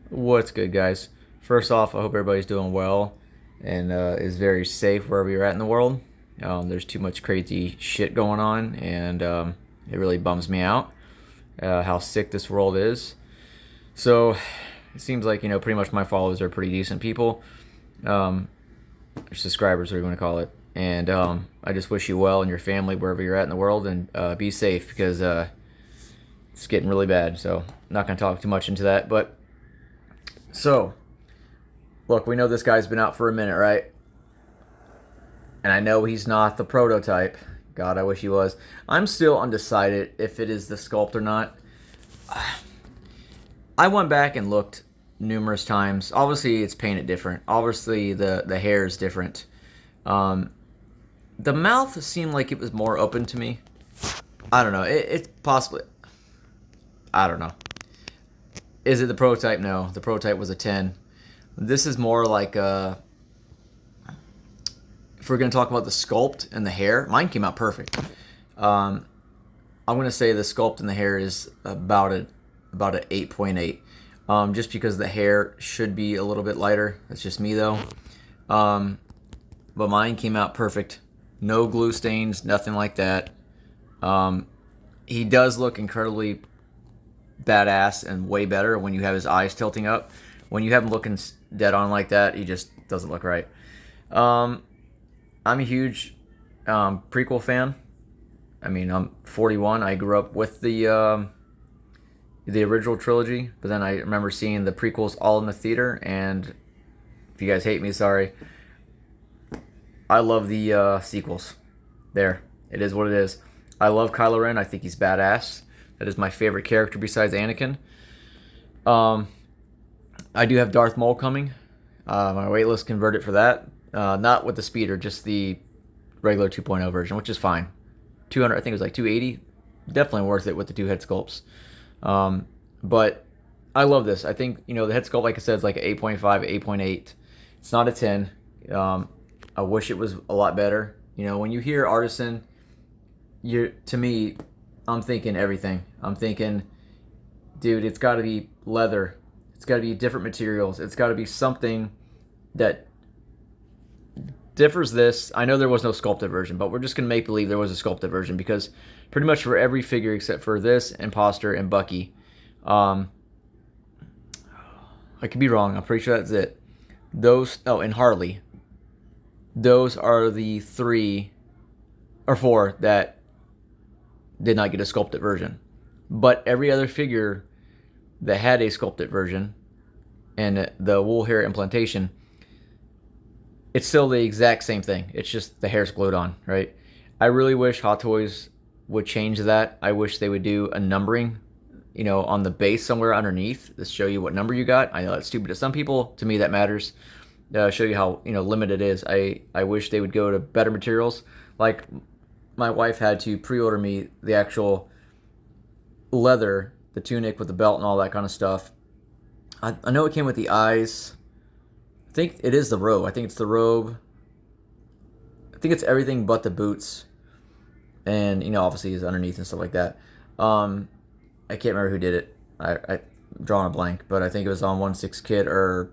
What's good, guys? First off, I hope everybody's doing well and is very safe wherever you're at in the world. There's too much crazy shit going on, and it really bums me out how sick this world is. So it seems like pretty much my followers are pretty decent people, um, or subscribers, whatever you want to call it. And I just wish you well and your family wherever you're at in the world, and be safe because it's getting really bad. So I'm not going to talk too much into that, but so look, we know this guy's been out for a minute, right? And I know he's not the prototype. God, I wish he was. I'm still undecided if it is the sculpt or not. I went back and looked numerous times. Obviously, it's painted different. Obviously, the hair is different. Um, the mouth seemed like it was more open to me. I don't know. It's possibly. I don't know. Is it the prototype? No. The prototype was a 10. This is more like a. If we're going to talk about the sculpt and the hair, mine came out perfect. Um, I'm going to say the sculpt and the hair is about an 8.8. Just because the hair should be a little bit lighter. That's just me though. Um, but mine came out perfect. No glue stains, nothing like that. Um, he does look incredibly badass and way better when you have his eyes tilting up. When you have him looking dead on like that, he just doesn't look right. Um, I'm a huge prequel fan. I mean, I'm 41. I grew up with the original trilogy, but then I remember seeing the prequels all in the theater. And if you guys hate me, sorry. I love the sequels. There, it is what it is. I love Kylo Ren. I think he's badass. That is my favorite character besides Anakin. Um, I do have Darth Maul coming. My waitlist converted for that. Not with the speeder, just the regular 2.0 version, which is fine. 200, I think it was like 280. Definitely worth it with the two head sculpts. But I love this. I think the head sculpt, like I said, is like an 8.5, 8.8. It's not a 10. I wish it was a lot better. When you hear Artisan, to me, I'm thinking everything. I'm thinking, dude, it's got to be leather. It's got to be different materials. It's got to be something that differs this. I know there was no sculpted version, but we're just gonna make believe there was a sculpted version because pretty much for every figure except for this, Imposter, and Bucky, um, I could be wrong. I'm pretty sure that's it. And Harley. Those are the three or four that did not get a sculpted version. But every other figure that had a sculpted version and the wool hair implantation, it's still the exact same thing. It's just the hair's glued on, right? I really wish Hot Toys would change that. I wish they would do a numbering, on the base somewhere underneath to show you what number you got. I know that's stupid to some people. To me, that matters. Show you how limited it is. I wish they would go to better materials. Like my wife had to pre-order me the actual leather, the tunic with the belt and all that kind of stuff. I know it came with the eyes. I think it is the robe. I think it's the robe. I think it's everything but the boots, and obviously is underneath and stuff like that. I can't remember who did it. I drawing a blank, but I think it was on 1/6 Kit, or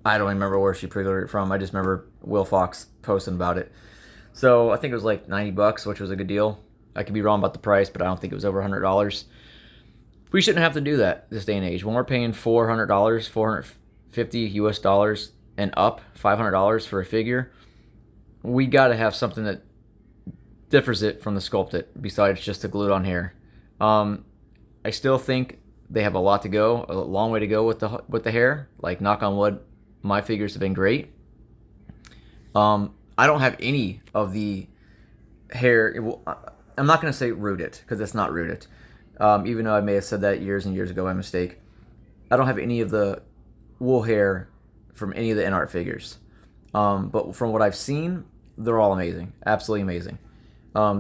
I don't remember where she pre-ordered it from. I just remember Will Fox posting about it. So I think it was like $90, which was a good deal. I could be wrong about the price, but I don't think it was over $100. We shouldn't have to do that this day and age. When we're paying $400, 450 US dollars and up, $500 for a figure, we got to have something that differs it from the sculpted besides just the glued on hair. I still think they have a lot to go, a long way to go with the hair. Like, knock on wood, my figures have been great. I don't have any of the hair. I'm not going to say rooted because it's not rooted. Even though I may have said that years and years ago by mistake. I don't have any of the wool hair from any of the in-art figures. But from what I've seen, they're all amazing. Absolutely amazing.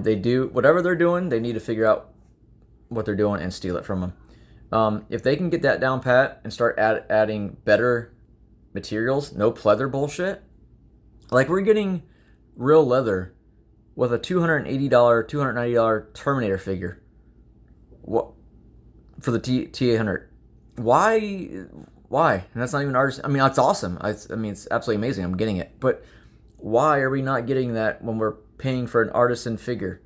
They do whatever they're doing, they need to figure out what they're doing and steal it from them. If they can get that down pat and start adding better materials, no pleather bullshit. Like, we're getting real leather with a $280, $290 Terminator figure. What for the T800? why? Why? And that's not even Artisan. I mean, that's awesome. I mean, it's absolutely amazing. I'm getting it. But why are we not getting that when we're paying for an Artisan figure?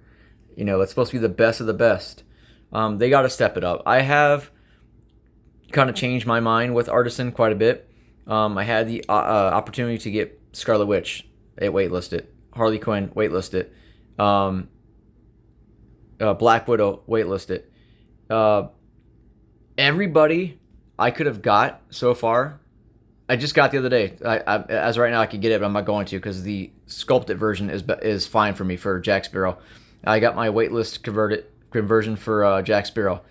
You know, it's supposed to be the best of the best. They got to step it up. I have kind of changed my mind with Artisan quite a bit. I had the opportunity to get Scarlet Witch, waitlisted, Harley Quinn, waitlisted, Black Widow, waitlisted. Everybody I could have got so far, I just got the other day. As right now, I could get it, but I'm not going to because the sculpted version is fine for me for Jack Sparrow. I got my waitlist conversion for Jack Sparrow.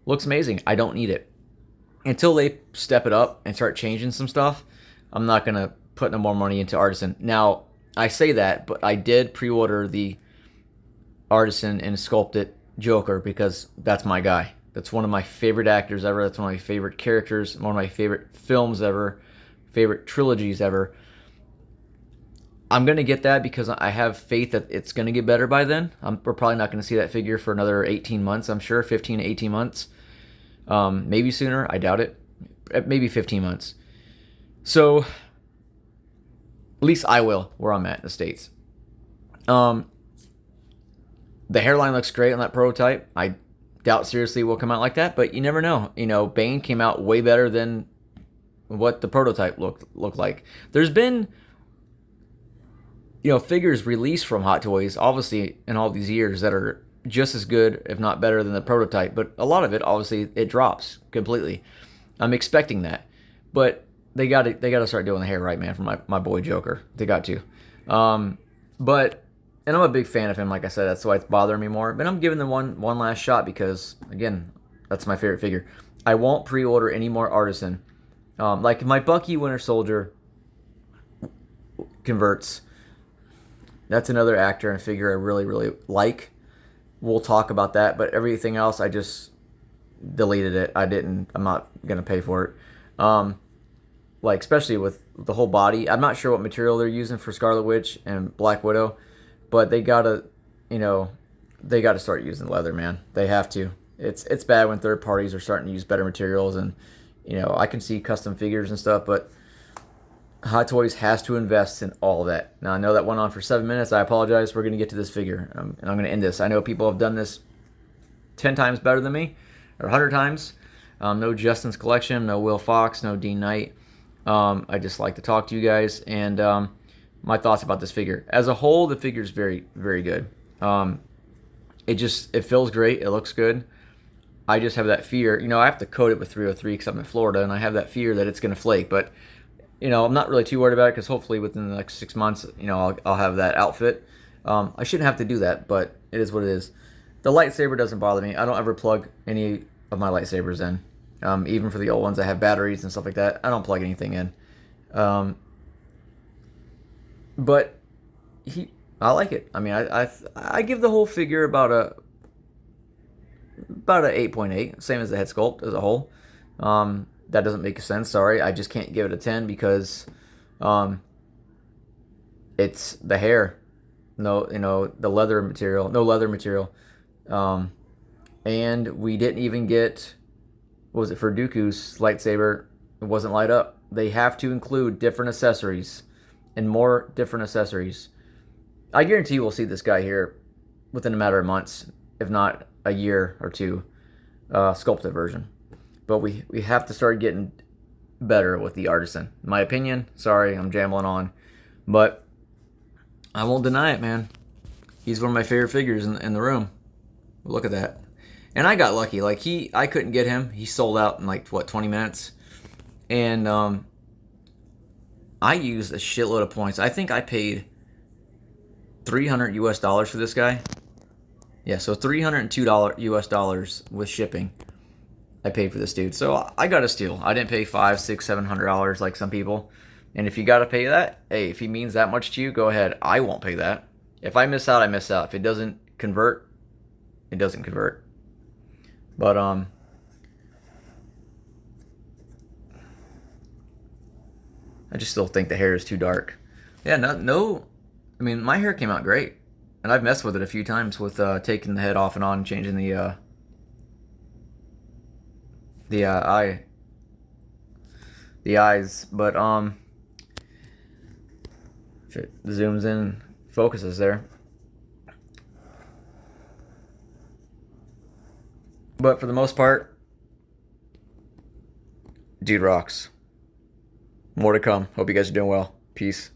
Looks amazing. I don't need it until they step it up and start changing some stuff. I'm not gonna put no more money into Artisan. Now I say that, but I did pre-order the Artisan and sculpted Joker because that's my guy. That's one of my favorite actors ever. That's one of my favorite characters. One of my favorite films ever. Favorite trilogies ever. I'm going to get that because I have faith that it's going to get better by then. We're probably not going to see that figure for another 18 months, I'm sure. 15 to 18 months. Maybe sooner. I doubt it. Maybe 15 months. So, at least I will, where I'm at in the States. The hairline looks great on that prototype. I doubt seriously will come out like that, but you never know. You know, Bane came out way better than what the prototype looked like. There's been, you know, figures released from Hot Toys, obviously, in all these years that are just as good, if not better, than the prototype. But a lot of it, obviously, it drops completely. I'm expecting that, but they got to start doing the hair right, man, for my boy Joker. They got to. But and I'm a big fan of him. Like I said, that's why it's bothering me more. But I'm giving them one last shot because, again, that's my favorite figure. I won't pre-order any more Artisan. Like if my Bucky Winter Soldier converts, that's another actor and figure I really, really like. We'll talk about that. But everything else, I just deleted it. I'm not going to pay for it. Like, especially with the whole body. I'm not sure what material they're using for Scarlet Witch and Black Widow. But they got to, you know, they got to start using leather, man. They have to. It's bad when third parties are starting to use better materials. And, you know, I can see custom figures and stuff. But Hot Toys has to invest in all of that. Now, I know that went on for 7 minutes. I apologize. We're going to get to this figure. And I'm going to end this. I know people have done this 10 times better than me. Or 100 times. No Justin's Collection. No Will Fox. No Dean Knight. I just like to talk to you guys. And my thoughts about this figure. As a whole, the figure is very, very good. It feels great. It looks good. I just have that fear. You know, I have to coat it with 303 because I'm in Florida, and I have that fear that it's going to flake. But, you know, I'm not really too worried about it because hopefully within the next 6 months, you know, I'll have that outfit. I shouldn't have to do that, but it is what it is. The lightsaber doesn't bother me. I don't ever plug any of my lightsabers in. Even for the old ones, I have batteries and stuff like that. I don't plug anything in. But I like it. I mean, I give the whole figure about a 8.8, same as the head sculpt as a whole. That doesn't make sense. Sorry, I just can't give it a 10 because it's the hair. No, you know, the leather material. No leather material. And we didn't even get, what was it, for Dooku's lightsaber? It wasn't light up. They have to include different accessories. And more different accessories. I guarantee you we'll see this guy here within a matter of months, if not a year or two, sculpted version. But we have to start getting better with the Artisan. In my opinion, sorry, I'm jambling on. But I won't deny it, man. He's one of my favorite figures in the room. Look at that. And I got lucky. Like, I couldn't get him. He sold out in like, 20 minutes? And, I used a shitload of points. I think I paid $300 US for this guy. Yeah, so $302 US with shipping. I paid for this dude. So I got a steal. I didn't pay $500, $600, $700 like some people. And if you got to pay that, hey, if he means that much to you, go ahead. I won't pay that. If I miss out, I miss out. If it doesn't convert, it doesn't convert. But I just still think the hair is too dark. Yeah, no. I mean, my hair came out great, and I've messed with it a few times with taking the head off and on, changing the eye the eyes, but if it zooms in, focuses there. But for the most part, dude rocks. More to come. Hope you guys are doing well. Peace.